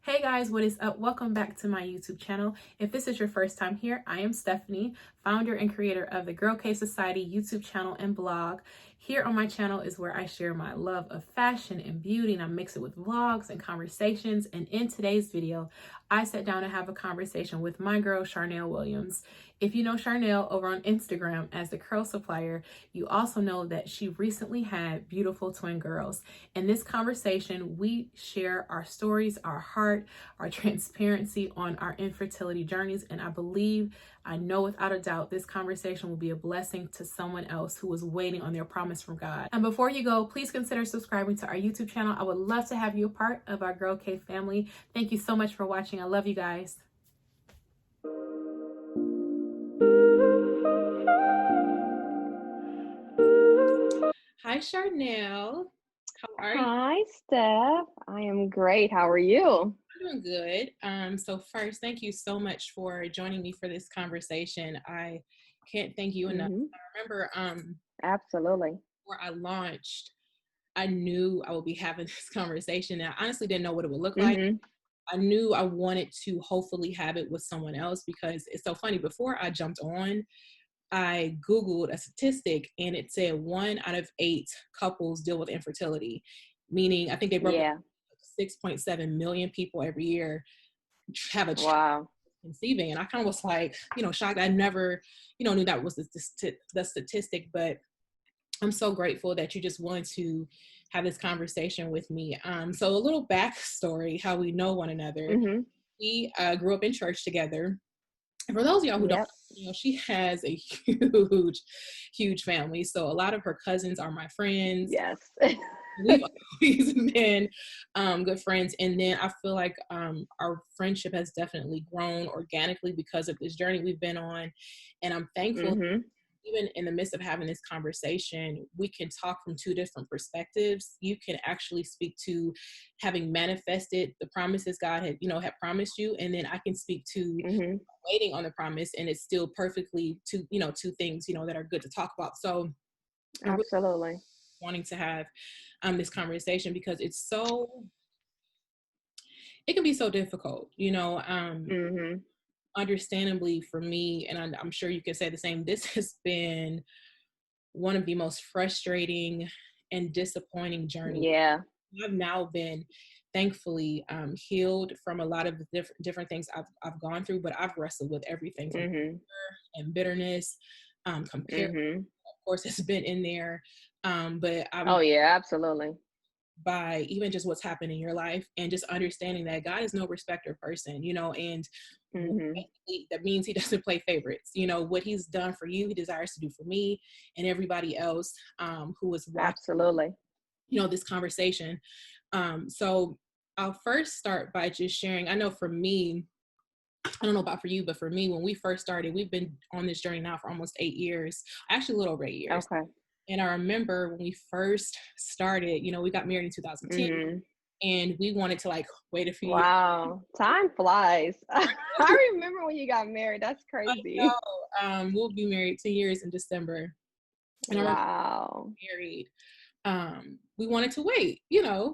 Hey guys, what is up? Welcome back to my YouTube channel. If this is your first time here, I am Stephanie, founder and creator of the Girl Cave Society YouTube channel and blog. Here on my channel is where I share my love of fashion and beauty, and I mix it with vlogs and conversations. And in today's video, I sat down to have a conversation with my girl, Charnelle Williams. If you know Charnelle over on Instagram as the Curl Supplier, you also know that she recently had beautiful twin girls. In this conversation, we share our stories, our heart, our transparency on our infertility journeys. And I know without a doubt, this conversation will be a blessing to someone else who is waiting on their promise from God. And before you go, please consider subscribing to our YouTube channel. I would love to have you a part of our Girl Cave family. Thank you so much for watching. I love you guys. Hi, Charnelle. How are you? Hi, Steph. I am great. How are you? I'm doing good. So first, thank you so much for joining me for this conversation. I can't thank you enough. hmm I remember Absolutely. before I launched, I knew I would be having this conversation. And I honestly didn't know what it would look like. hmm I knew I wanted to hopefully have it with someone else because it's so funny. Before I jumped on, I Googled a statistic and it said 1 out of 8 couples deal with infertility, meaning I think they broke it Yeah. 6.7 million people every year have a child Wow. conceiving. And I kind of was like, shocked. I never, knew that was the statistic, but I'm so grateful that you just wanted to have this conversation with me. So a little backstory, how we know one another. hmm We grew up in church together. And for those of y'all who don't, Yep. she has a huge, huge family. So a lot of her cousins are my friends. Yes. We've always been good friends. And then I feel like our friendship has definitely grown organically because of this journey we've been on. And I'm thankful, hmm even in the midst of having this conversation, we can talk from two different perspectives. You can actually speak to having manifested the promises God had promised you. And then I can speak to hmm waiting on the promise, and it's still perfectly two things, that are good to talk about. So I really Absolutely. wanting to have this conversation because it can be so difficult, hmm understandably for me, and I'm sure you can say the same. This has been one of the most frustrating and disappointing journeys. Yeah. I've now been thankfully healed from a lot of the different things I've gone through, but I've wrestled with everything from hmm anger and bitterness, comparison, hmm of course, has been in there. But Oh, I'm yeah. Absolutely. by even just what's happened in your life and just understanding that God is no respecter of person, and hmm basically that means he doesn't play favorites. What he's done for you, he desires to do for me and everybody else who is watching, Absolutely. this conversation. So I'll first start by just sharing. I know for me, I don't know about for you, but for me, when we first started, we've been on this journey now for almost 8 years, actually a little over 8 years. Okay. And I remember when we first started, we got married in 2010 hmm and we wanted to like wait a few years. Wow. Time flies. I remember when you got married. That's I crazy. know. We'll be married 10 years in December. And I remember Wow. married. We wanted to wait,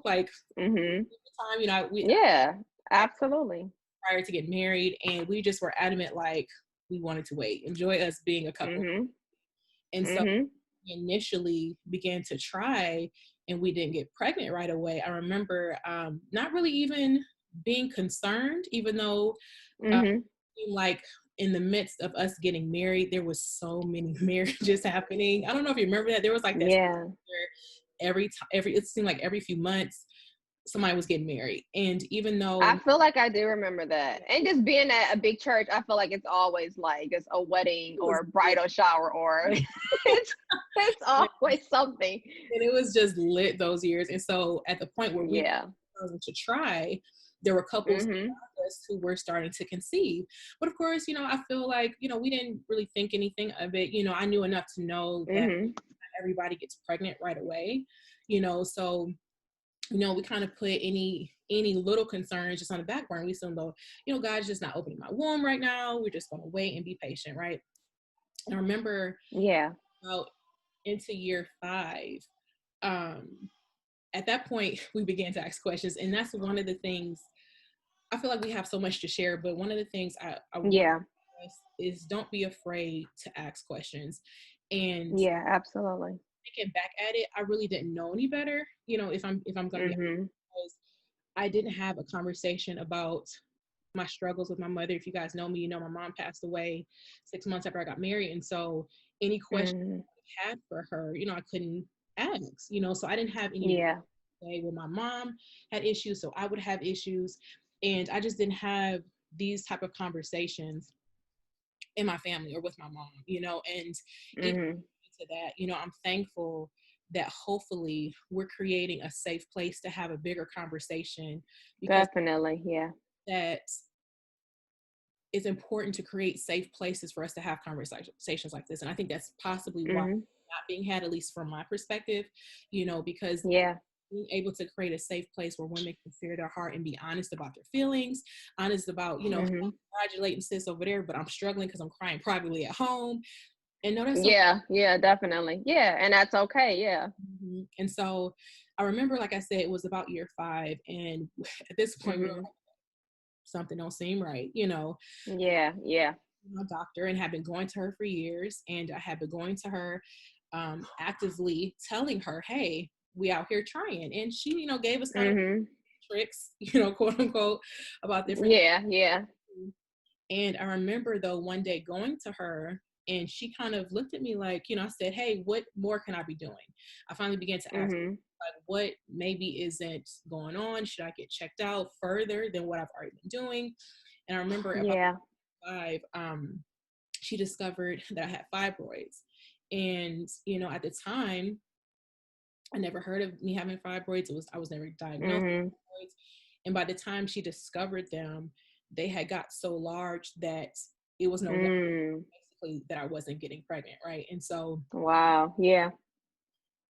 like hmm the time, we Yeah. Absolutely. prior to get married, and we just were adamant, like we wanted to wait, enjoy us being a couple. Mhm. And so Mhm. we initially began to try, and we didn't get pregnant right away. I remember not really even being concerned, even though uh, Mhm. like in the midst of us getting married, there was so many marriages happening. I don't know if you remember that. There was like that Yeah. every it seemed like every few months somebody was getting married. And even I though feel like I do remember that. And just being at a big church, I feel like it's always like it's a wedding it was or a bridal shower or it's it's always something. and it was just lit those years. And so at the point where we Yeah. were starting to try, there were couples Mhm. around us who were starting to conceive. But of course, I feel like, we didn't really think anything of it. I knew enough to know that Mhm. everybody gets pregnant right away, so we kind of put any little concerns just on the back burner. We assume though, God's just not opening my womb right now. We're just gonna wait and be patient, right? And I remember Yeah. about into year 5, um, at that point we began to ask questions, and that's one of the things I feel like we have so much to share, but one of the things I want Yeah. to stress is don't be afraid to ask questions. And Yeah, absolutely. thinking back at it, I really didn't know any better. If I'm going to be Mhm. honest, I didn't have a conversation about my struggles with my mother. If you guys know me, you know my mom passed away 6 months after I got married, and so any question Mhm. I had for her, I couldn't ask. So I didn't have any Yeah. way when my mom had issues, so I would have issues, and I just didn't have these type of conversations in my family or with my mom. And even Mhm. to that, I'm thankful that hopefully we're creating a safe place to have a bigger conversation, because Definitely. Yeah. that it's important to create safe places for us to have conversations like this. And I think that's possibly why Mhm. not being had, at least from my perspective, because Yeah. being able to create a safe place where women can share their heart and be honest about their feelings, honest about, Mhm. congratulating sis over there, but I'm struggling because I'm crying privately at home. And no, that's okay. Yeah. Yeah, definitely. Yeah, and that's okay. Yeah. And so I remember, like I said, it was about year 5. And at this point, we were Mhm. like, something don't seem right, Yeah. Yeah. my doctor, and have been going to her for years. And I have been going to her, actively telling her, hey, we out here trying. And she, gave us kind of Mhm. tricks, quote unquote, about different Yeah. Yeah. things. And I remember though one day going to her, and she kind of looked at me like, I said, hey, what more can I be doing? I finally began to ask, Mhm. like, what maybe isn't going on? Should I get checked out further than what I've already been doing? And I remember about Yeah. 5, she discovered that I had fibroids. And, at the time, I never heard of me having fibroids. I was never diagnosed Mhm. with fibroids. And by the time she discovered them, they had got so large that it was no wonder Mm. basically that I wasn't getting pregnant, right? And so Wow. Yeah.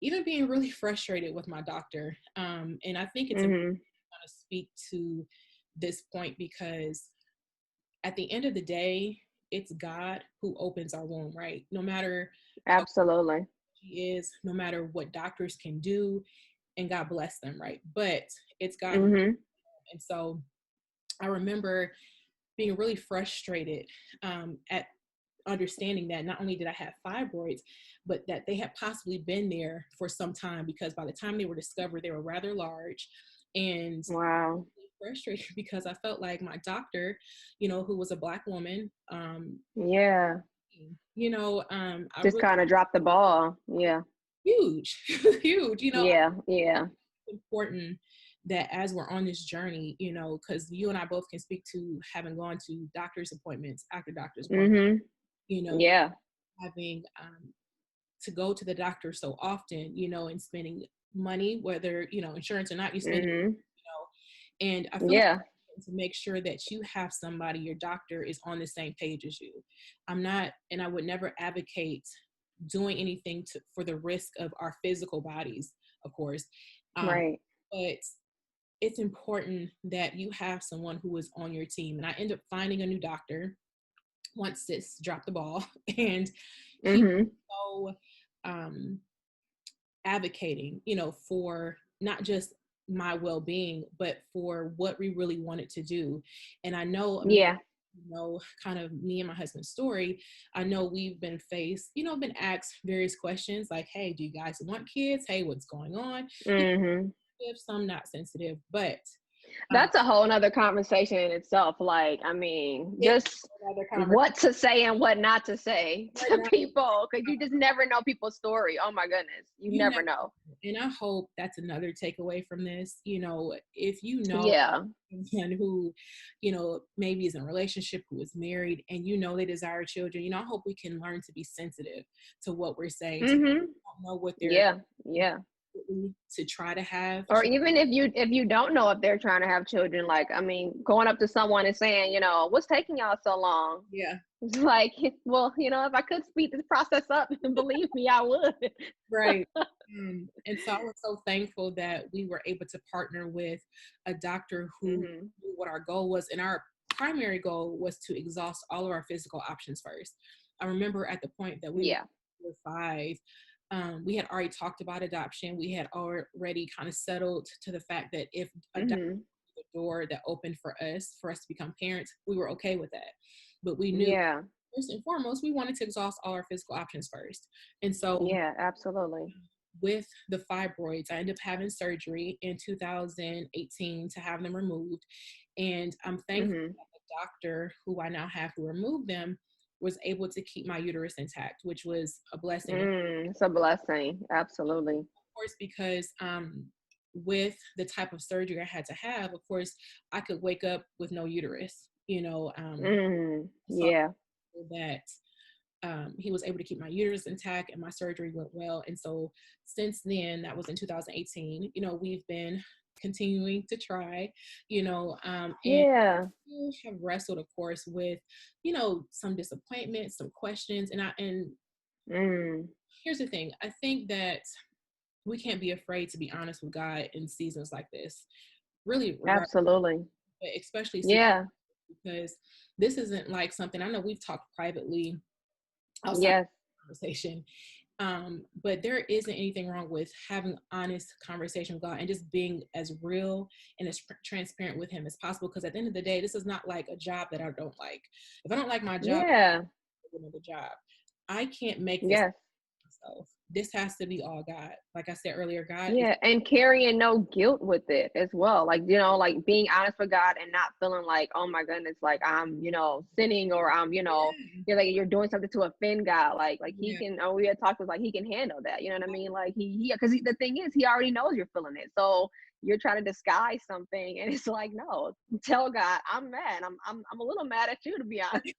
even being really frustrated with my doctor, and I think it's important Mhm. to speak to this point, because at the end of the day, it's God who opens our womb, right? No matter how Absolutely. she is, no matter what doctors can do, and God bless them, right? But it's God who, Mhm. and so I remember being really frustrated, at understanding that not only did I have fibroids, but that they had possibly been there for some time, because by the time they were discovered, they were rather large. And Wow. frustrated because I felt like my doctor, who was a Black woman, Yeah. I Just really kind of dropped the ball. Yeah. huge, huge, Yeah. Yeah. important that as we're on this journey, because you and I both can speak to having gone to doctor's appointments after doctor's appointments, Mhm. you know, Yeah. having, to go to the doctor so often, and spending money, whether, insurance or not, you spend, Mhm. and I feel like Yeah. to make sure that you have somebody, your doctor is on the same page as you. I'm not, and I would never advocate doing anything for the risk of our physical bodies, of course. Um, Right. but it's important that you have someone who is on your team. And I end up finding a new doctor once sis dropped the ball, and he Mhm. was so, advocating, for not just my well-being, but for what we really wanted to do. And I know, Yeah. kind of me and my husband's story, I know we've been faced, been asked various questions like, hey, do you guys want kids? Hey, what's going on? Mhm. If some not sensitive, but uh, That's a whole nother conversation in itself. Like, I mean, it's just another conversation what to say and what not to say right to now. people, because you just never know people's story. Oh my goodness, you You never never, know. and I hope that's another takeaway from this. If you know Yeah. someone who, maybe is in a relationship, who is married, and they desire children, I hope we can learn to be sensitive to what we're saying to them. Mhm. Don't know what they're Yeah. Yeah. to try to have Or children. even if you don't know if they're trying to have children, like, I mean, going up to someone and saying, what's taking y'all so long? Yeah, It's like, well, if I could speed this process up, believe me, I would. right. And so I was so thankful that we were able to partner with a doctor who Mhm. knew what our goal was. And our primary goal was to exhaust all of our physical options first. I remember at the point that we Yeah. were 5, we had already talked about adoption. We had already kind of settled to the fact that if adoption Mhm. door that opened for us to become parents, we were okay with that. But we knew Yeah. first and foremost, we wanted to exhaust all our physical options first. And so Yeah, absolutely. with the fibroids, I ended up having surgery in 2018 to have them removed. And I'm thankful Mm-hmm. that the doctor who I now have who removed them was able to keep my uterus intact, which was a blessing. Of It's a blessing. Absolutely. course, because with the type of surgery I had to have, of course, I could wake up with no uterus, so Yeah. that he was able to keep my uterus intact and my surgery went well. And so since then, that was in 2018, we've been continuing to try, and Yeah. we have wrestled, of course, with, some disappointments, some questions. And Mm, here's the thing. I think that we can't be afraid to be honest with God in seasons like this, really, regardless, absolutely. but especially Yeah. because this isn't like something I know we've talked privately outside of Yes. the conversation. But there isn't anything wrong with having honest conversation with God and just being as real and as transparent with Him as possible. Because at the end of the day, this is not like a job that I don't like. If I don't like my job, Yeah. I get another job. I can't make this Yes. myself. This has to be all God. Like I said earlier, God is. Yeah, and carrying no guilt with it as well. Like, like being honest with God and not feeling like, oh my goodness, like I'm, sinning or I'm, Yeah, you're like you're doing something to offend God. Like he yeah, can, or we had talked with like he can handle that. You know what I mean? Like because the thing is, he already knows you're feeling it. So you're trying to disguise something, and it's like, no, tell God, I'm mad. I'm a little mad at you, to be honest.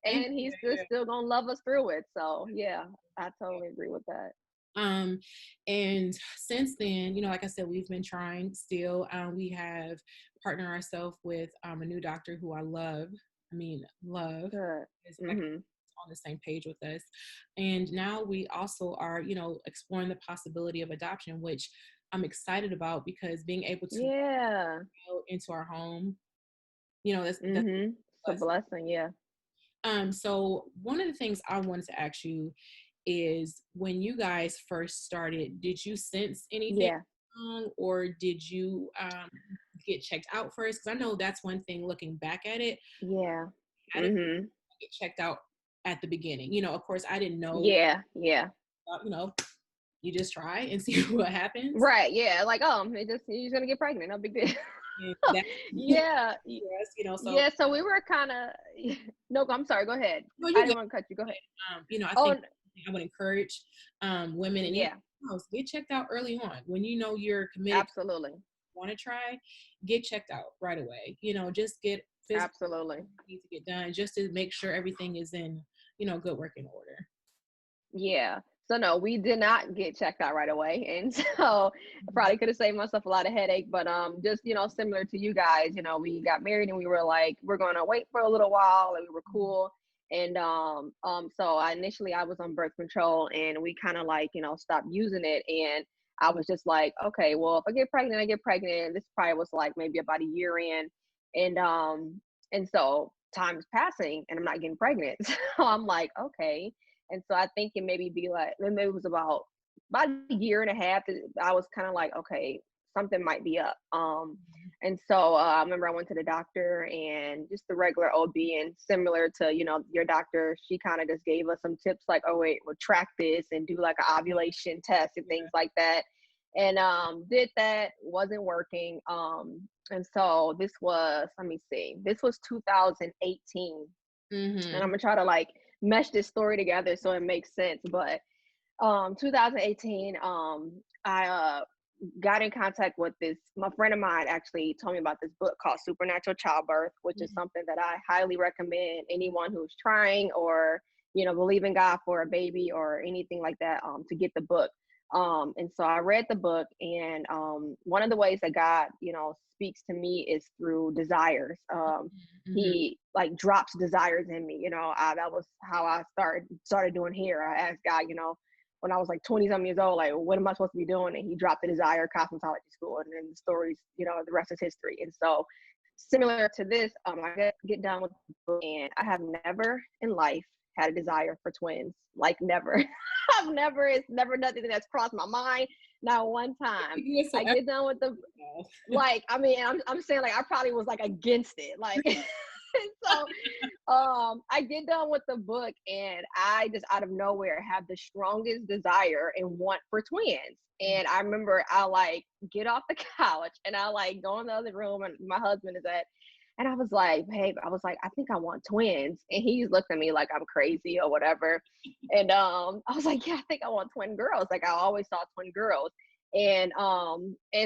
And thank he's you. still gonna love us through it. So yeah, I totally agree with that. Um, and since then, like I said, we've been trying still. We have partnered ourselves with a new doctor who I love. I mean, love Good. is like Mhm. on the same page with us. And now we also are, exploring the possibility of adoption, which I'm excited about because being able to Yeah. go into our home, that's Mhm. It's a a blessing. blessing, yeah. So one of the things I wanted to ask you is when you guys first started, did you sense anything Yeah. wrong or did you get checked out first? Because I know that's one thing looking back at it. Yeah. I didn't Mhm. get checked out at the beginning. Of course, I didn't know, Yeah. Yeah. you just try and see what happens. Right. Yeah. Like, you're just gonna get pregnant. No big deal. And that, Yeah. yes, so Yeah. So we were kind of. No, I'm sorry. Go ahead. no, I you didn't good. want to cut you. Go ahead. I Oh, think I would encourage women and even yeah. girls, get checked out early on when you're committed Absolutely. want to try, get checked out right away. Just get physical Absolutely. needs to get done just to make sure everything is in, good working order. Yeah. So no, we did not get checked out right away. And so I probably could have saved myself a lot of headache. But just, similar to you guys, we got married and we were like, we're gonna wait for a little while and we were cool. And so I was on birth control and we kind of like, stopped using it. And I was just like, okay, well, if I get pregnant, I get pregnant. This probably was like maybe about a year in. And so time is passing and I'm not getting pregnant. So I'm like, okay. And so I think it maybe be like maybe it was about a year and a half that I was kind of like, okay, something might be up. And so I remember I went to the doctor and just the regular OB and similar to, your doctor, she kind of just gave us some tips like, oh wait, we'll track this and do like an ovulation test and things like that. And did that, wasn't working. And so let me see, this was 2018 and I'm Mm-hmm. gonna try to like mesh this story together so it makes sense. But 2018, I got in contact with my friend of mine actually told me about this book called Supernatural Childbirth, which is something that I highly recommend anyone who's trying or believe in God for a baby or anything like that to get the book. And so I read the book, and one of the ways that God speaks to me is through desires. Mm-hmm. He like drops desires in me. That was how I started doing hair. I asked God, when I was like 20 something years old, like, what am I supposed to be doing? And he dropped the desire, cosmetology school, and then the stories, the rest is history. And so similar to this, I get done with the book, and I have never in life had a desire for twins. Like never. It's never nothing that's crossed my mind. Not one time. You were so I get done with the effortless. like, I mean, I'm saying like I probably was like against it. Like so I get done with the book and I just out of nowhere have the strongest desire and want for twins. And I remember I like get off the couch and I like go in the other room and my husband is at and I was like, babe, I was like, I think I want twins. And he looked at me like I'm crazy or whatever. And I was like, yeah, I think I want twin girls. Like I always saw twin girls. And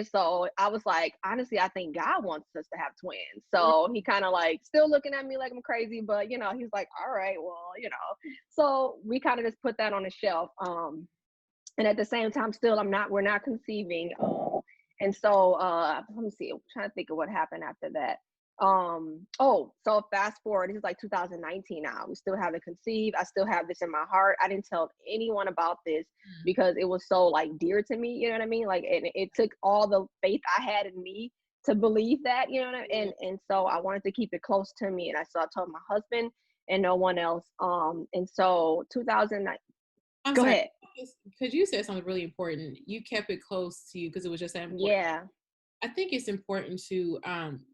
so I was like, honestly, I think God wants us to have twins. So he kind of like still looking at me like I'm crazy, but you know, he's like, all right, well, you know. So we kind of just put that on the shelf. And at the same time, still we're not conceiving. And so let me see, I'm trying to think of what happened after that. So fast forward, this is like 2019 now. We still haven't conceived. I still have this in my heart. I didn't tell anyone about this because it was so like dear to me, you know what I mean? Like it took all the faith I had in me to believe that, you know what I mean? And so I wanted to keep it close to me. And I told my husband and no one else. And so 2009, I'm go sorry, ahead. because you said something really important. You kept it close to you because it was just that important. Yeah. I think it's important to,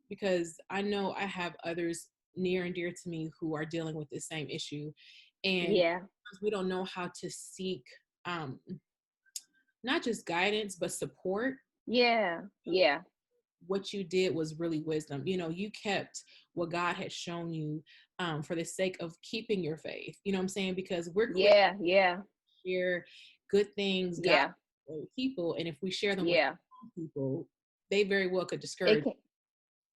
because I know I have others near and dear to me who are dealing with the same issue, and Yeah. we don't know how to seek, not just guidance but support. Yeah. Yeah. What you did was really wisdom. You know, you kept what God had shown you, for the sake of keeping your faith. You know what I'm saying? Because we're quick Yeah. Yeah. to share good things, God, Yeah. with people, and if we share them with Yeah. people, they very well could It discourage, can,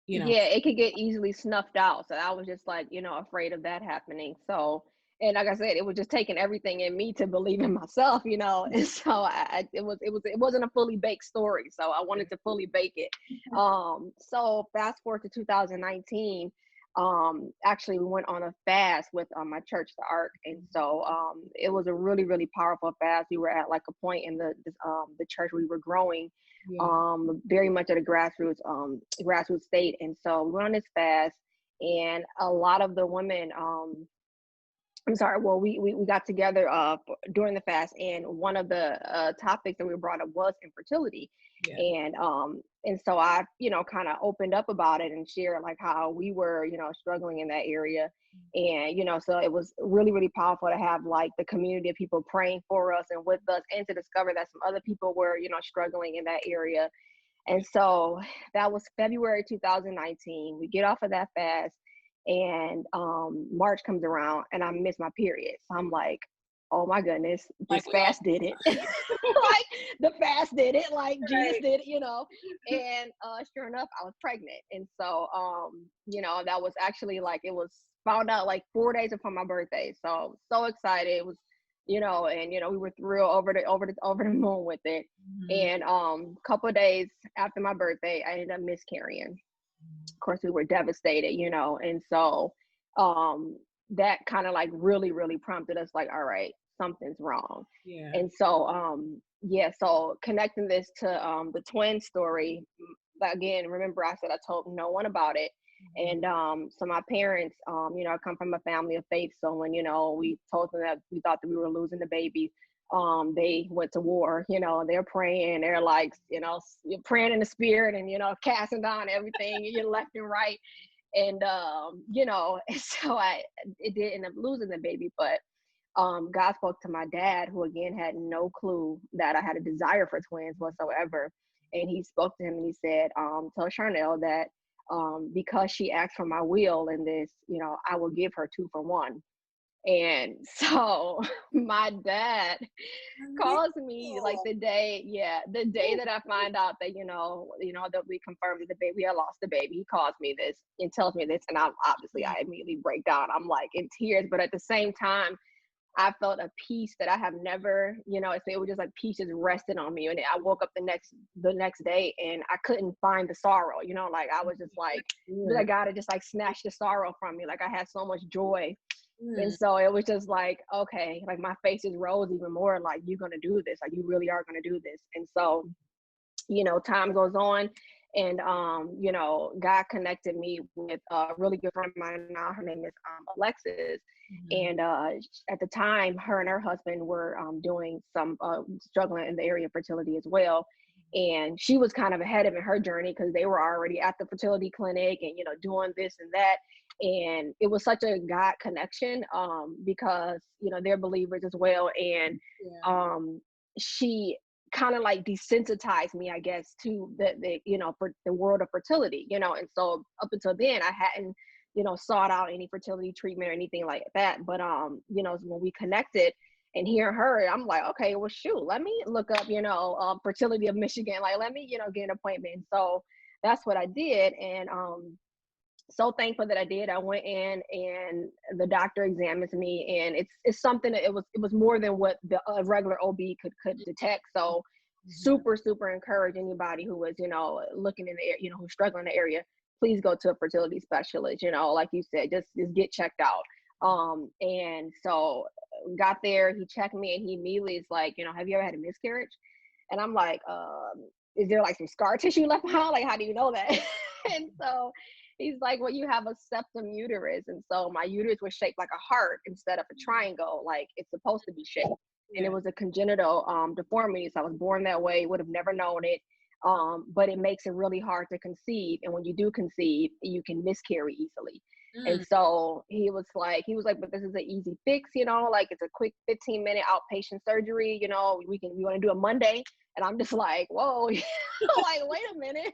you know. yeah, it could get easily snuffed out. So I was just like, you know, afraid of that happening. So, and like I said, it was just taking everything in me to believe in myself, you know. And so it wasn't a fully baked story. So I wanted to fully bake it. So fast forward to 2019. Actually we went on a fast with my church, the Ark, and so it was a really, really powerful fast. We were at like a point in the church we were growing Yeah. very much at a grassroots state. And so we went on this fast and a lot of the women, I'm sorry, well, we got together during the fast, and one of the topics that we brought up was infertility. Yeah. And so I, you know, kind of opened up about it and shared like how we were, you know, struggling in that area. And, you know, so it was really, really powerful to have like the community of people praying for us and with us, and to discover that some other people were, you know, struggling in that area. And so that was February 2019. We get off of that fast, and March comes around and I miss my period. So I'm like, oh my goodness, Like this we all, fast did it. Like the fast did it, like Jesus right. did it, you know. And sure enough, I was pregnant. And so you know, that was actually like, it was found out like 4 days before my birthday. So excited. It was, you know, and you know, we were thrilled over the moon with it. Mhm. And couple of days after my birthday, I ended up miscarrying. Of course, we were devastated, you know. And so that kind of like really, really prompted us like, all right, something's wrong. Yeah. And so yeah, so connecting this to the twin story, again, remember I said I told no one about it. And so my parents, you know, I come from a family of faith. So when, you know, we told them that we thought that we were losing the baby, they went to war. You know, they're praying, they're like, you know, you're praying in the spirit and, you know, casting down everything, you're left and right. And you know, so it did end up losing the baby. But God spoke to my dad, who again had no clue that I had a desire for twins whatsoever. And he spoke to him and he said, tell Charnelle that because she asked for my will in this, you know, I will give her 2 for 1. And so my dad calls me like the day, the day that I find out that, that we confirmed that the baby, we had lost the baby. He calls me this and tells me this. And I immediately break down. I'm like in tears, but at the same time, I felt a peace that I have never, it was just like peace just rested on me. And I woke up the next day and I couldn't find the sorrow, like I was just like God had just like snatched the sorrow from me. Like I had so much joy. And so it was just like, okay, like my face just rose even more. Like, you're going to do this. Like, you really are going to do this. And so, time goes on And you know, God connected me with a really good friend of mine now. Her name is Alexis. Mhm. And at the time, her and her husband were doing some struggling in the area of fertility as well. And she was kind of ahead of in her journey because they were already at the fertility clinic and, you know, doing this and that. And it was such a God connection because, you know, they're believers as well. And Yeah. um, she kind of like desensitized me, I guess, to the you know, for the world of fertility, you know. And so up until then, I hadn't, you know, sought out any fertility treatment or anything like that. But you know, when we connected and hear her, I'm like, okay, well, shoot, let me look up, you know, fertility of Michigan. Like, let me, you know, get an appointment. And so that's what I did. And so thankful that I did. I went in and the doctor examines me, and it's something that it was more than what the regular OB could detect. So Mhm. super encourage anybody who is, you know, looking in the area, you know, who's struggling in the area. Please go to a fertility specialist. You know, like you said, just get checked out. And so got there, he checked me, and he immediately is like, you know, have you ever had a miscarriage? And I'm like, is there like some scar tissue left behind? Like, how do you know that? And so he's like, well, you have a septum uterus. And so my uterus was shaped like a heart instead of a triangle, like it's supposed to be shaped. And it Yeah. was a congenital deformity. So I was born that way, would have never known it. But it makes it really hard to conceive. And when you do conceive, you can miscarry easily. And Mm. so he was like, but this is an easy fix, you know, like it's a quick 15-minute outpatient surgery, you know, we want to do a Monday. And I'm just like, whoa, like, wait a minute.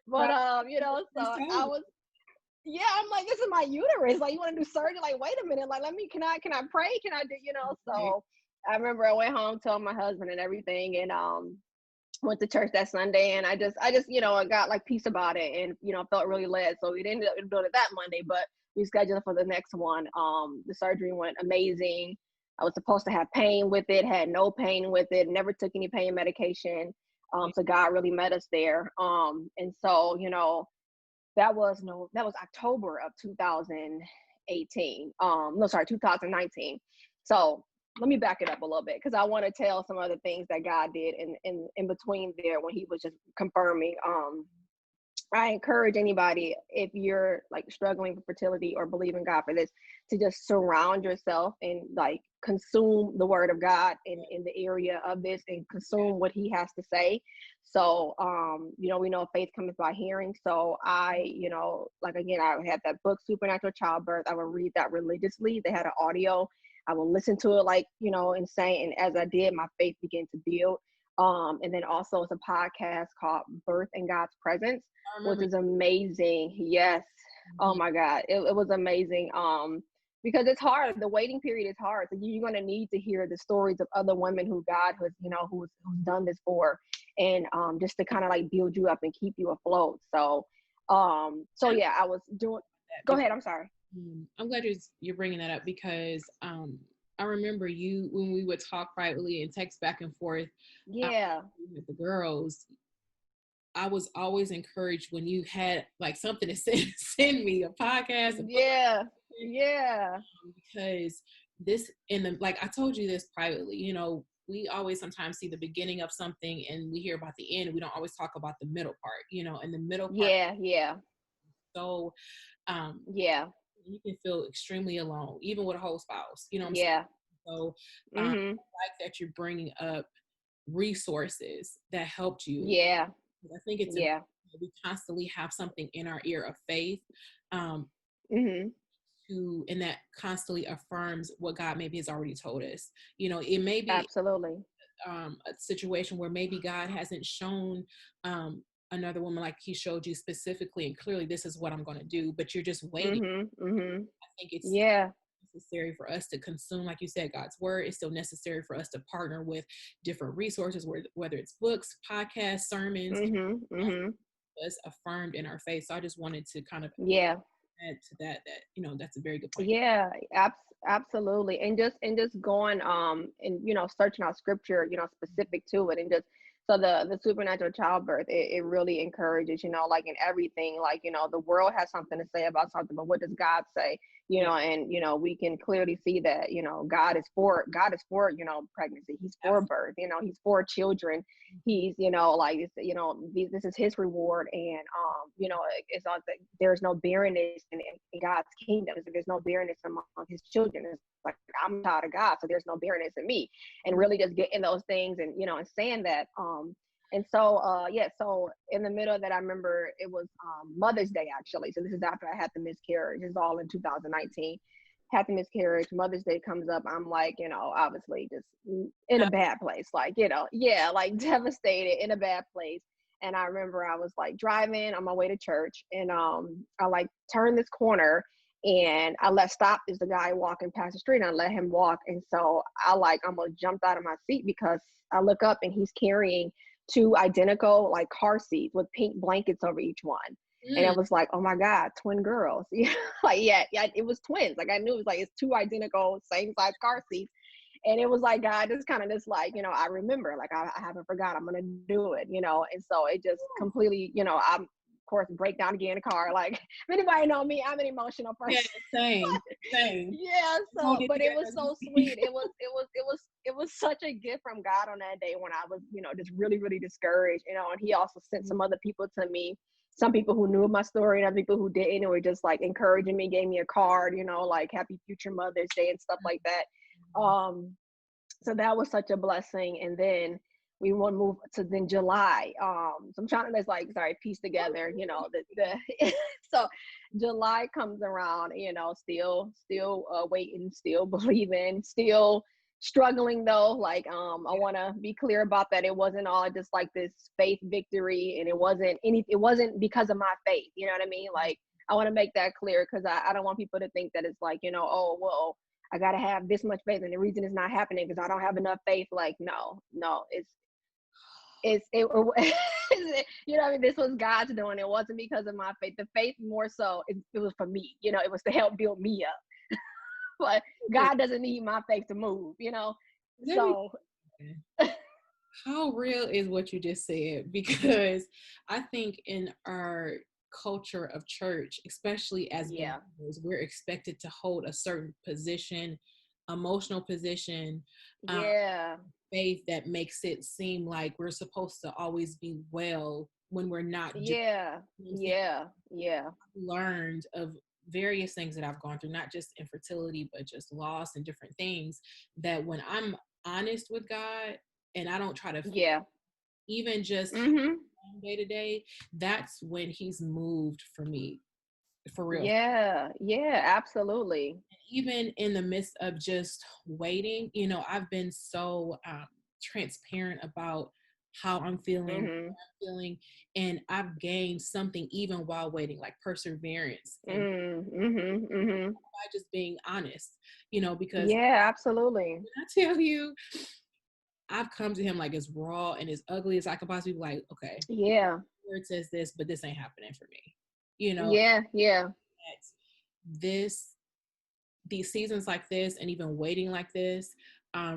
But Right. you know, so It's I told. was, yeah, I'm like, this is my uterus. Like, you want to do surgery? Like, wait a minute. Like, can I pray? Can I do, you know? Right. So I remember I went home, told my husband and everything, and went to church that Sunday, and I just, you know, I got like peace about it, and you know, felt really led. So we ended up doing it that Monday, but we scheduled it for the next one. The surgery went amazing. I was supposed to have pain with it, had no pain with it, never took any pain medication. So God really met us there. And so, you know, that was October of 2018. No, sorry, 2019. So let me back it up a little bit because I want to tell some other things that God did in between there when he was just confirming. I encourage anybody, if you're like struggling with fertility or believe in God for this, to just surround yourself and like consume the word of God in the area of this and consume what he has to say. So you know, we know faith comes by hearing. So I, you know, like again, I had that book, Supernatural Childbirth. I would read that religiously. They had an audio. I would listen to it like, you know, insane. And as I did, my faith began to build. And then also it's a podcast called Birth in God's Presence, I which remember. is amazing. Yes. Oh Mhm. my God. It was amazing. Because it's hard. The waiting period is hard. So you're gonna need to hear the stories of other women who God has, you know, who's done this for, and just to kind of like build you up and keep you afloat. So so I'm yeah, I was doing, glad go because ahead, I'm sorry. I'm glad you're bringing that up because I remember you when we would talk privately and text back and forth um, Yeah. with the girls. I was always encouraged when you had like something to send send me a podcast, a book, Yeah. Yeah. because this in the like I told you this privately, you know, we always sometimes see the beginning of something and we hear about the end. We don't always talk about the middle part, you know, and the middle part. Yeah. Yeah. So um, Yeah. you can feel extremely alone, even with a whole spouse. You know what I'm saying? Yeah. So Mm-hmm. I like that you're bringing up resources that helped you. Yeah. I think it's important Yeah. that we constantly have something in our ear of faith um, Mm-hmm. to, and that constantly affirms what God maybe has already told us. You know, it may be Absolutely. a situation where maybe God hasn't shown um, another woman like He showed you specifically and clearly, this is what I'm going to do, but you're just waiting. Mm-hmm. Mm-hmm. I think it's Yeah. necessary for us to consume, like you said, God's word. It's still necessary for us to partner with different resources, whether it's books, podcasts, sermons, Mm-hmm. Mm-hmm. us affirmed in our faith. So I just wanted to kind of Yeah. add to that, you know, that's a very good point. Yeah. Absolutely. And just going and you know, searching out scripture, you know, specific to it, and just So the supernatural childbirth, it really encourages, like in everything, like, the world has something to say about something, but what does God say? Yeah. And we can clearly see that, God is for, pregnancy. He's for Absolutely. birth, he's for children. He's, like, this is his reward. And it's not that there's no barrenness in God's kingdom. There's no barrenness among his children. It's like, I'm a child of God, so there's no barrenness in me. And really just getting those things, and and saying that. And so yeah, so in the middle of that, I remember it was Mother's Day, actually. So this is after I had the miscarriage. It's all in 2019. Had the miscarriage. Mother's Day comes up. I'm like, obviously just in a bad place, like, yeah, like devastated, in a bad place. And I remember I was like driving on my way to church, and I like turned this corner, and I let stop. Is the guy walking past the street, and I let him walk. And so I like almost jumped out of my seat, because I look up and he's carrying two identical like car seats with pink blankets over each one. And Mm. it was like, oh my God, twin girls. Yeah, like, yeah, it was twins. Like, I knew it was like, it's two identical same size car seats. And it was like, God just kind of just like, I remember, like, I haven't forgot, I'm gonna do it. And so it just completely, I'm of course break down again in the car. Like, if anybody know me, I'm an emotional Yeah, person. same, same. Yeah, We'll so get but it together. was so sweet. It was such a gift from God on that day, when I was, just really, really discouraged, and he also sent some other people to me, some people who knew my story and other people who didn't, and were just like encouraging me, gave me a card, like happy future Mother's Day and stuff like that. So that was such a blessing. And then we want to move to then July. So I'm trying to just like, sorry, piece together, the so July comes around, still waiting, still believing, still struggling though. Like, I want to be clear about that. It wasn't all just like this faith victory, and it wasn't because of my faith. You know what I mean? Like, I want to make that clear, because I don't want people to think that it's like, oh, well, I got to have this much faith, and the reason it's not happening because I don't have enough faith. Like, no, it you know what I mean? This was God's doing. It wasn't because of my faith. The faith more so, it was for me. It was to help build me up. But God doesn't need my faith to move. Let me. So How real is what you just said? Because I think in our culture of church, especially as yeah, believers, we're expected to hold a certain position, emotional position, um, yeah, faith that makes it seem like we're supposed to always be well when we're not doing. yeah, You know what I'm saying? yeah, yeah, Learned of various things that I've gone through, not just infertility, but just loss and different things, that when I'm honest with God and I don't try to yeah. even just Mhm. day to day, that's when he's moved for me, for real. Yeah, yeah, absolutely. Even in the midst of just waiting, I've been so transparent about how I'm feeling, Mhm. and I've gained something even while waiting, like perseverance, and Mhm. Mhm. by just being honest, because Yeah, absolutely. when I tell you, I've come to him like as raw and as ugly as I could possibly be, like, okay, Yeah. word says this, but this ain't happening for me. You know, Yeah, yeah. this these seasons like this and even waiting like this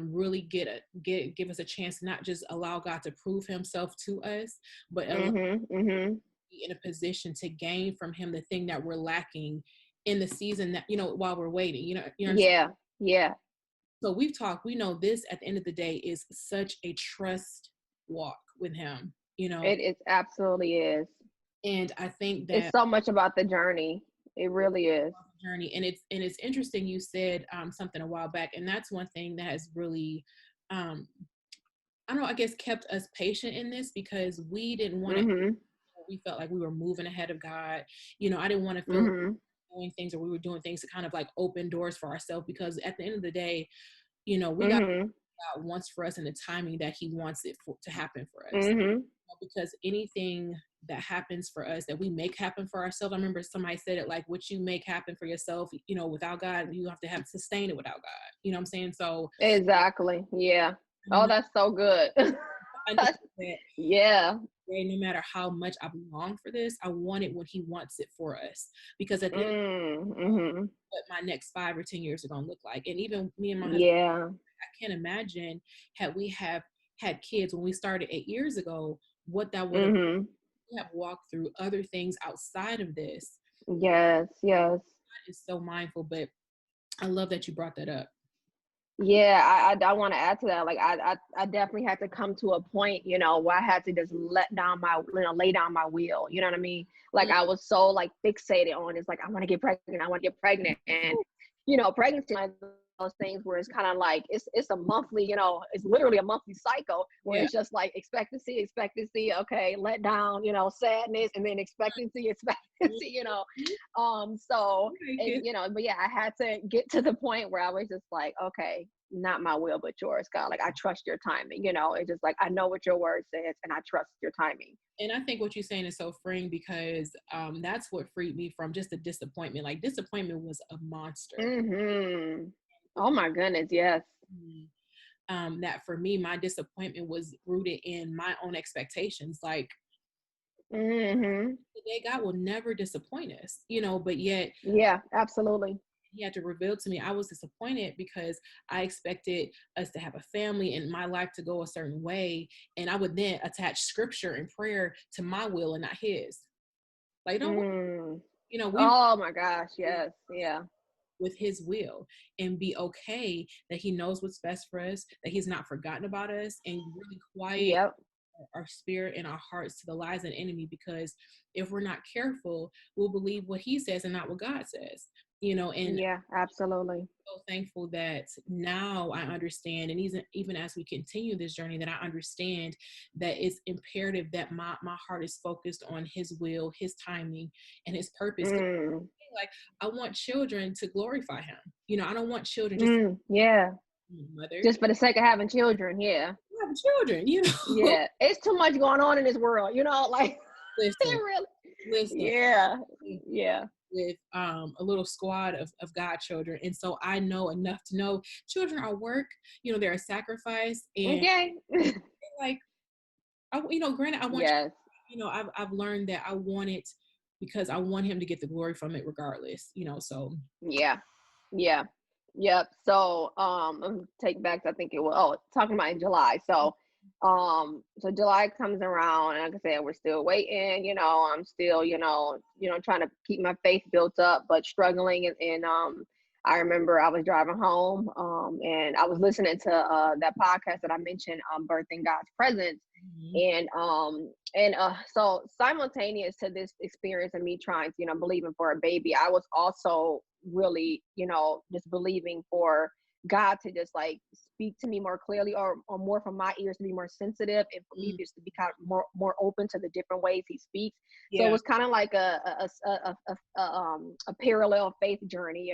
really give us a chance to not just allow God to prove himself to us, but allow us Mhm. Mhm. to be in a position to gain from him the thing that we're lacking in the season, that while we're waiting, you understand. Yeah. Yeah. So we know this at the end of the day is such a trust walk with him, It absolutely is. and I think It's that so much about the journey. It really is. journey, and it's interesting, you said something a while back, and that's one thing that has really um I don't know, I guess kept us patient in this, because we didn't want to, Mhm. we felt like we were moving ahead of God. I didn't want to feel like Mhm. doing things, or we were doing things to kind of like open doors for ourselves, because at the end of the day, we got Mhm. God wants for us in the timing that he wants it to happen for us. Mhm. Because anything that happens for us that we make happen for ourselves, I remember somebody said it like, what you make happen for yourself, without God, you have to sustain it without God. You know what I'm saying? So Exactly. Yeah. I Oh, know, that's so good. I know that Yeah. no matter how much I long for this, I want it when he wants it for us. Because at the end of Mhm. what my next 5 or 10 years are going to look like. And even me and my husband, Yeah. I can't imagine had we have had kids when we started 8 years ago, what that would have Mhm. walked through other things outside of this. Yes, yes. God is so mindful, but I love that you brought that up. Yeah, I want to add to that. Like I definitely had to come to a point, where I had to just lay down my wheel. You know what I mean? Like I was so like fixated on it's like I want to get pregnant, I want to get pregnant, and pregnancy is one of those things where it's kind of like it's a monthly, it's literally a monthly cycle where Yeah. it's just like expectancy, okay, let down, sadness, and then expectancy, so and but yeah, I had to get to the point where I was just like, okay, not my will but yours, God. Like I trust your timing. It's just like I know what your word says and I trust your timing. And I think what you're saying is so freeing because that's what freed me from just the disappointment. Like disappointment was a monster. Mhm. Oh my goodness, yes. Mhm. That for me, my disappointment was rooted in my own expectations. Like Mhm. today, God will never disappoint us, but yet Yeah, absolutely. he had to reveal to me I was disappointed because I expected us to have a family and my life to go a certain way. And I would then attach scripture and prayer to my will and not his. Like, don't, Mm. we Oh my gosh, yes. Yeah. with his will and be okay that he knows what's best for us, that he's not forgotten about us, and really quiet Yep. our spirit and our hearts to the lies of the enemy, because if we're not careful, we'll believe what he says and not what God says. And Yeah, absolutely. so thankful that now I understand, and even as we continue this journey, that I understand that it's imperative that my heart is focused on his will, his timing, and his purpose. Mm. Like I want children to glorify him. I don't want children just Mm. Yeah. mother. Just for the sake of having children, yeah. You have children. Yeah. It's too much going on in this world, like Listen, it really. listen. Yeah. Yeah. With a little squad of godchildren, and so I know enough to know children are work. They're a sacrifice, and Okay. like granted, I want Yes. I've learned that I want it because I want him to get the glory from it regardless. So Yeah. Yeah. Yep. So take back, I think it was talking about in July. So July comes around and like I said, we're still waiting, I'm still, trying to keep my faith built up, but struggling and I remember I was driving home and I was listening to that podcast that I mentioned, Birthing God's Presence. mhm, And so simultaneous to this experience of me trying to, believing for a baby, I was also really, just believing for God to just like speak to me more clearly, or more for my ears to be more sensitive, and for me mhm, just to be kind of more open to the different ways he speaks. So it yeah, was kind of like a parallel faith journey,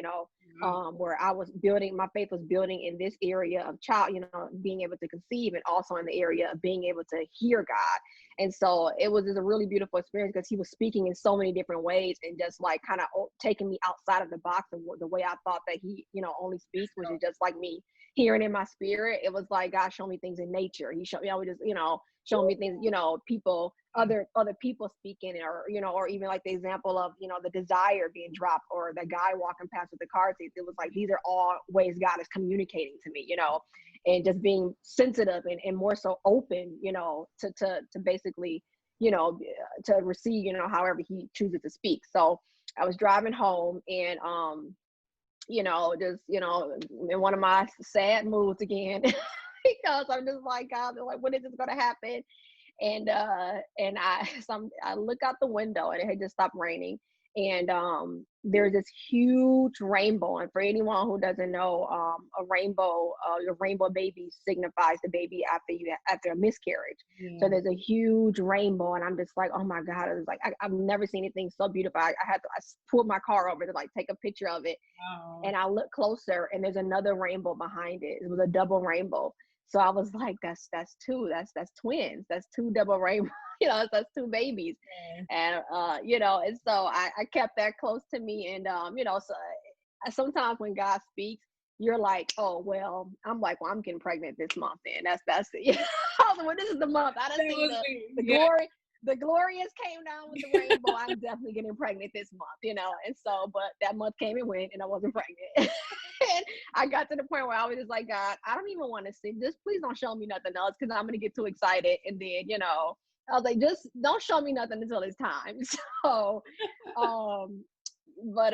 wow, where my faith was building in this area of child, being able to conceive, and also in the area of being able to hear God. And so it was just a really beautiful experience because he was speaking in so many different ways, and just like kind of taking me outside of the box of the way I thought that he, only speaks, which is just like me hearing in my spirit. It was like God showed me things in nature. He showed me, I would just, show me things, people, other people speaking, or or even like the example of the desire being dropped, or the guy walking past with the car seats. It was like these are all ways God is communicating to me, and just being sensitive and more so open, to basically, to receive, however he chooses to speak. So I was driving home and just in one of my sad moods again because I'm just like, God, like, when is this gonna happen? And I look out the window and it had just stopped raining, and there's this huge rainbow. And for anyone who doesn't know, a rainbow, your rainbow baby signifies the baby after a miscarriage. So yeah, there's a huge rainbow, and I'm just like, oh my God. It was like I've never seen anything so beautiful. I pulled my car over to like take a picture of it, wow, and I look closer and there's another rainbow behind it. It was a double rainbow. So I was like, that's two, that's twins, that's two double rainbow, that's two babies. yeah, And so I kept that close to me. And so sometimes when God speaks, you're like, oh well, I'm like, well, I'm getting pregnant this month, then that's it. I was like, well, this is the month. I done that seen was me. the Yeah, glory. The glorious came down with the rainbow. I'm definitely getting pregnant this month, and so, but that month came and went, and I wasn't pregnant. And I got to the point where I was just like, God, I don't even want to see this. Please don't show me nothing else because I'm gonna get too excited. And then, I was like, just don't show me nothing until it's time. So um but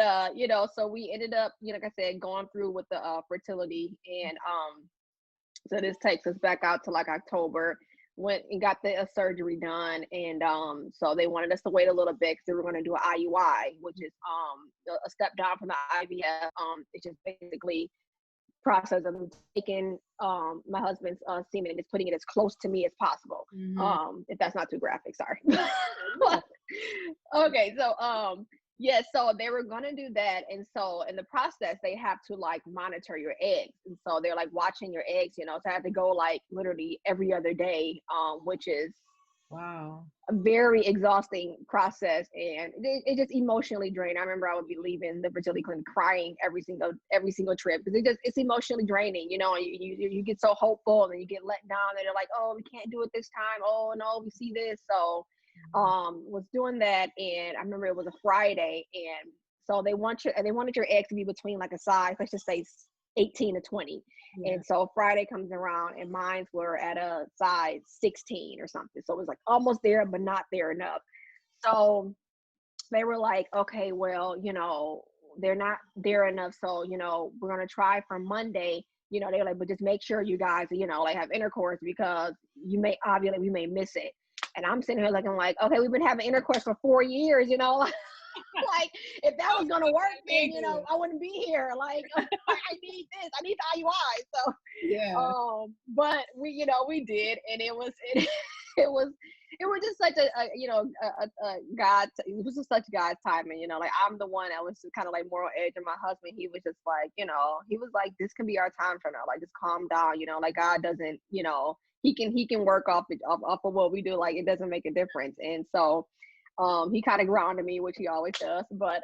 so we ended up, like I said, going through with the fertility, and so this takes us back out to like October. Went and got the surgery done, and so they wanted us to wait a little bit because they were going to do an IUI, which is a step down from the IVF. It's just basically process of taking my husband's semen and just putting it as close to me as possible. If that's not too graphic, sorry. Okay, so yeah, so they were gonna do that, and so in the process they have to like monitor your eggs, and so they're like watching your eggs, so I have to go like literally every other day, which is Wow. a very exhausting process, and it just emotionally drained. I remember I would be leaving the fertility clinic crying every single trip because it's emotionally draining, you get so hopeful and then you get let down and they're like, oh, we can't do it this time, oh no, we see this. So was doing that, and I remember it was a Friday, and so they wanted your eggs to be between like a size, let's just say 18 to 20. Yeah. And so Friday comes around and mine were at a size 16 or something. So it was like almost there, but not there enough. So they were like, okay, well, they're not there enough. So, we're going to try for Monday. They were like, but just make sure you guys, like have intercourse because we may miss it. And I'm sitting here looking like, okay, we've been having intercourse for 4 years, like if that was gonna work, then I wouldn't be here. Like I need this, I need the IUI. So yeah, but we did, and it was just such a God. It was just such God's timing. Like I'm the one that was kind of like moral edge, and my husband, he was just like, he was like, this can be our time for now. Like just calm down. Like God doesn't, he can work off of what we do. Like it doesn't make a difference. And so he kind of grounded me, which he always does, but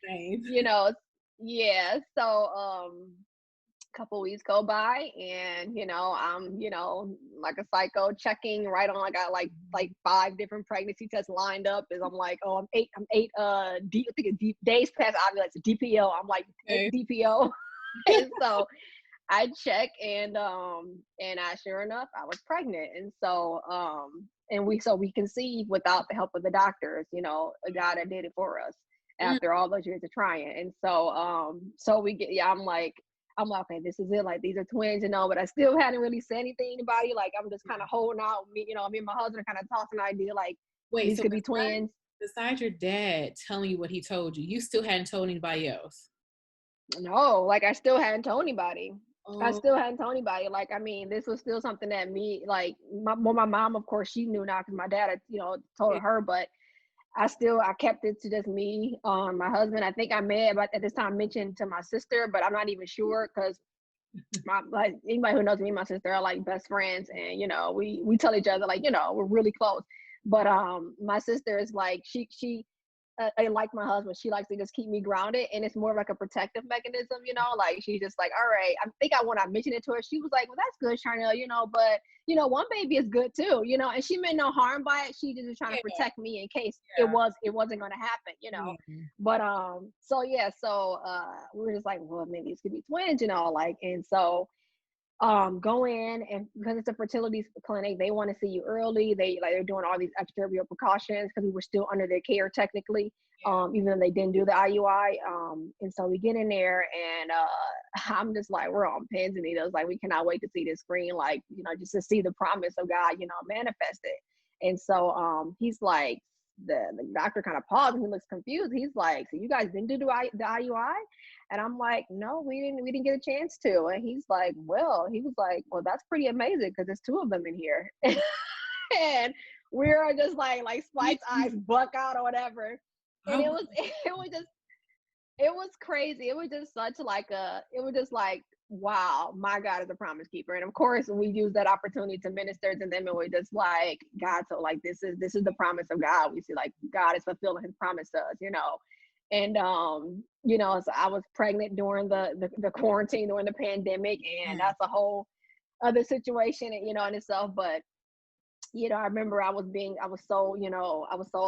Same. yeah. So a couple weeks go by, and I'm like a psycho checking right on. I got like 5 different pregnancy tests lined up, as I'm like, oh, I'm eight I think it's days past ovulation, DPO. I'm like DPO. And so I check, and I sure enough I was pregnant, and so and we conceived without the help of the doctors, a guy that did it for us after all those years of trying. And so so we get, I'm like, okay, this is it, like these are twins, but I still hadn't really said anything to anybody. Like I'm just kind of holding out. Me and my husband are kind of tossing the idea like, wait, these so could be twins. Besides your dad telling you what he told you, you still hadn't told anybody else? No, like I still hadn't told anybody. I Oh, still hadn't told anybody. Like, I mean, this was still something that my mom, of course, she knew now because my dad had, told her, but I kept it to just me. My husband, I think I may have at this time mentioned to my sister, but I'm not even sure because like anybody who knows me and my sister are like best friends, and we tell each other like, we're really close. But my sister is like, she I like my husband, she likes to just keep me grounded, and it's more of like a protective mechanism, like she's just like, all right. I think when I mentioned it to her, she was like, well, that's good, Charnelle, but one baby is good too, and she meant no harm by it. She just was trying to protect me in case it wasn't going to happen, But so yeah, so we were just like, well, maybe this could be twins, like. And so go in, and because it's a fertility clinic, they want to see you early. They're doing all these extra real precautions because we were still under their care technically, even though they didn't do the IUI. And so we get in there, and I'm just like, we're on pins and needles. Like we cannot wait to see this screen, like just to see the promise of God, manifested. And so he's like, the doctor kind of paused and he looks confused. He's like, so you guys didn't do the IUI? And I'm like, no, we didn't get a chance to. And he was like, well, that's pretty amazing because there's 2 of them in here. And we're just like Spike's eyes buck out or whatever. And it was crazy. It was just wow, my God is a promise keeper. And of course we use that opportunity to minister to them, and we're just like, God, so like this is the promise of God. We see like God is fulfilling his promise to us, And so I was pregnant during the quarantine, during the pandemic, and that's a whole other situation, in itself. But I remember I was so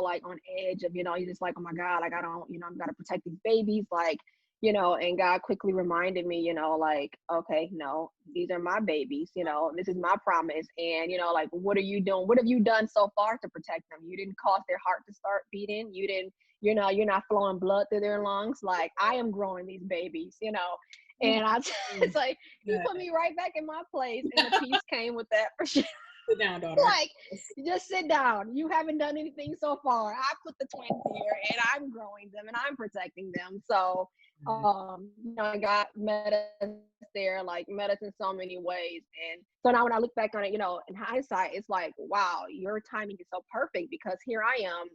like on edge of, you're just like, oh my God, like I don't, I've got to protect these babies. Like, and God quickly reminded me, like, okay, no, these are my babies, this is my promise. And, like, what are you doing? What have you done so far to protect them? You didn't cause their heart to start beating. You didn't, you're not flowing blood through their lungs. Like, I am growing these babies. And it's like, he put me right back in my place, and the peace came with that for sure. Sit down, daughter. Like, just sit down. You haven't done anything so far. I put the twins here, and I'm growing them, and I'm protecting them. So, God met us there, like, met us in so many ways. And so now when I look back on it, in hindsight, it's like, wow, your timing is so perfect, because here I am,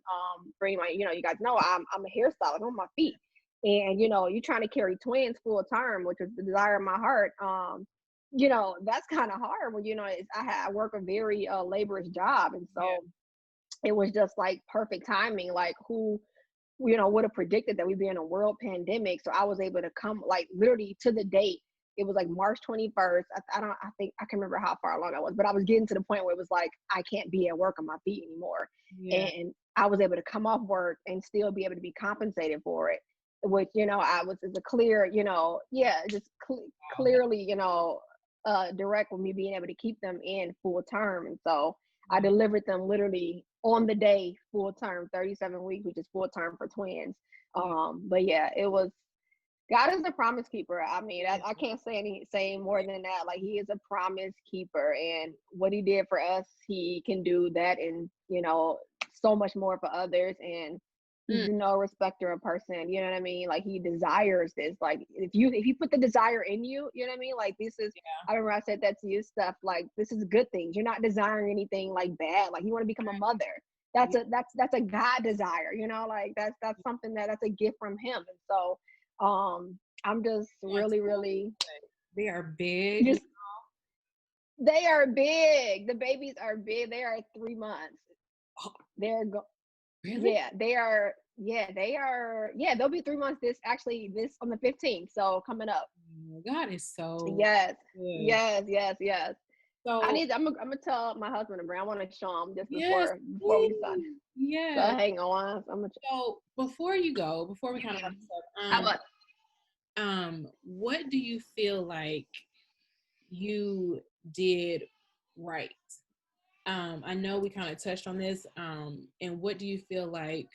bringing my, you guys know I'm a hairstylist on my feet. And, you're trying to carry twins full term, which is the desire of my heart. That's kind of hard when, I work a very laborious job. And so it was just like perfect timing. Like, who, would have predicted that we'd be in a world pandemic. So I was able to come, like, literally to the date. It was like March 21st. I think I can remember how far along I was, but I was getting to the point where it was like, I can't be at work on my feet anymore. And I was able to come off work and still be able to be compensated for it, which, it's a clear, clearly, direct with me being able to keep them in full term. And so I delivered them literally on the day, full term, 37 weeks, which is full term for twins. But yeah, it was, God is a promise keeper. I mean, I can't say more than that. Like, he is a promise keeper, and what he did for us, he can do that, and, so much more for others. And he's no respecter of person. You know what I mean? Like, he desires this. Like, if you put the desire in you, you know what I mean? Like, this is, I remember I said that to you, stuff like, this is good things. You're not desiring anything like bad. Like, you want to become a mother. That's a God desire, like that's something that's a gift from him. And so, I'm just really, they are big. just, they are big. The babies are big. They are 3 months. Really? Yeah, they are. Yeah, they are. Yeah, they'll be 3 months. This on the 15th. So coming up. Oh, God is so Yes, good. yes. So I'm gonna tell my husband and I want to show him just yes, before we decide. So yes. hang on. So before you go, before we kind of How about what do you feel like you did right? I know we kind of touched on this. And what do you feel like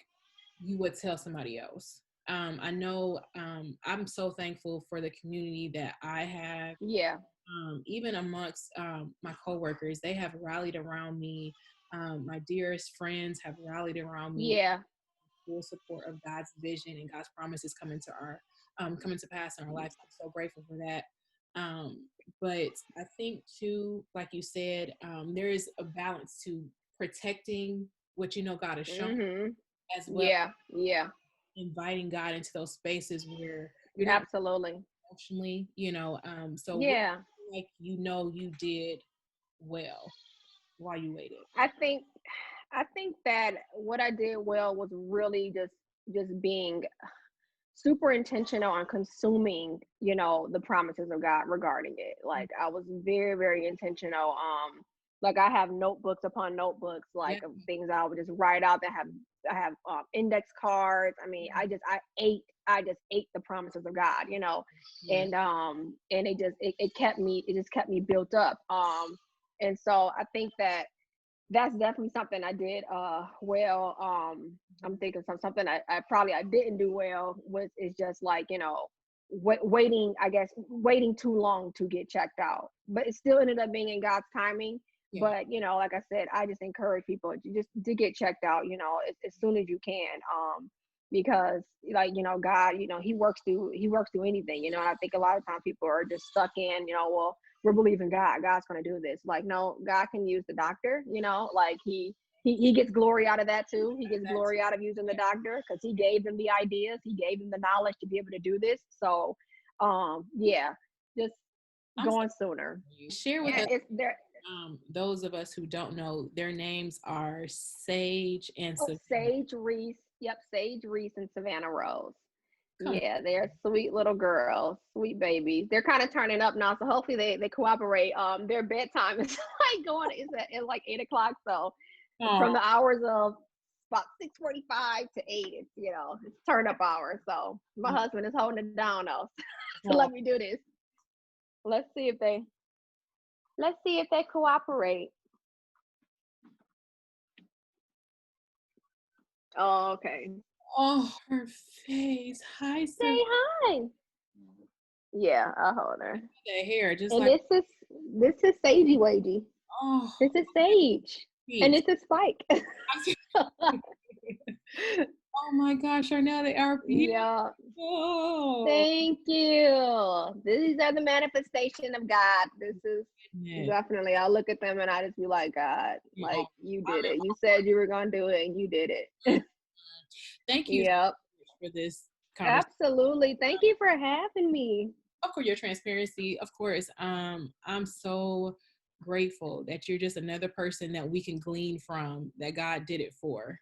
you would tell somebody else? I know I'm so thankful for the community that I have. Yeah. Even amongst my coworkers, they have rallied around me. My dearest friends have rallied around me. Yeah. Full support of God's vision and God's promises coming to pass in our lives. I'm so grateful for that. But I think too, like you said, there is a balance to protecting what God has shown, as well Yeah. inviting God into those spaces where you're not Absolutely. emotionally, so what Yeah. like you did well while you waited. I think I think that what I did well was really just being super intentional on consuming, the promises of God regarding it. Like, I was very, very intentional. Like, I have notebooks upon notebooks, Yeah. like, of things I would just write out that I have index cards. I mean, I just ate the promises of God, Yeah. and it just kept me built up. And so I think that that's definitely something I did well. I'm thinking something I didn't do well with is just like, waiting, I guess, waiting too long to get checked out, but it still ended up being in God's timing. Yeah. But, like I said, I just encourage people to get checked out, as soon as you can. Because, like, God, he works through anything, and I think a lot of times people are just stuck in, well, we're believing God's going to do this. Like, no, God can use the doctor, like he gets glory out of that too. He gets glory out of using the doctor, because he gave them the ideas, he gave them the knowledge to be able to do this. So yeah, just going sooner. Share with Yeah, us. it's there. Those of us who don't know, their names are Sage and Oh, Savannah. Sage Reese. Yep, Sage Reese and Savannah Rose. Come Yeah, they're sweet little girls, sweet babies. They're kind of turning up now, so hopefully they cooperate. Their bedtime is like going is at like 8 o'clock. So on. from the hours of about 6:45 to 8. It's, it's turn up hour. So my husband is holding it down though to let me do this. Let's see if they cooperate. Oh, okay. Oh, her face. Hi, Say sir. hi. Yeah, I'll hold her. That hair, just And like, this is sagey wagey. oh, This is sage. And peace. it's a spike. Oh my gosh, Charnelle, they are Yeah. beautiful. Thank you. These are the manifestation of God. This is Goodness. definitely, I look at them and I just be like, God, Oh, like you did it. You said you were going to do it and you did it. thank you so Yep. much for this conversation. Absolutely. Thank you for having me. For your transparency, of course. I'm so grateful that you're just another person that we can glean from, that God did it for.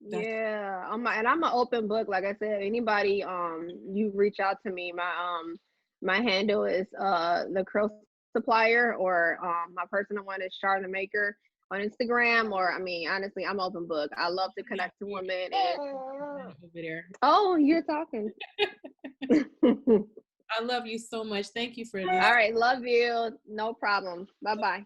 That's Yeah. And I'm an open book. Like I said, anybody, you reach out to me. My handle is the Curl Supplier, or my personal one is Char the Maker on Instagram. Or I mean, honestly, I'm open book. I love to connect to women. And over there. oh, you're talking. I love you so much. Thank you for this. All right, love you. No problem. Bye bye.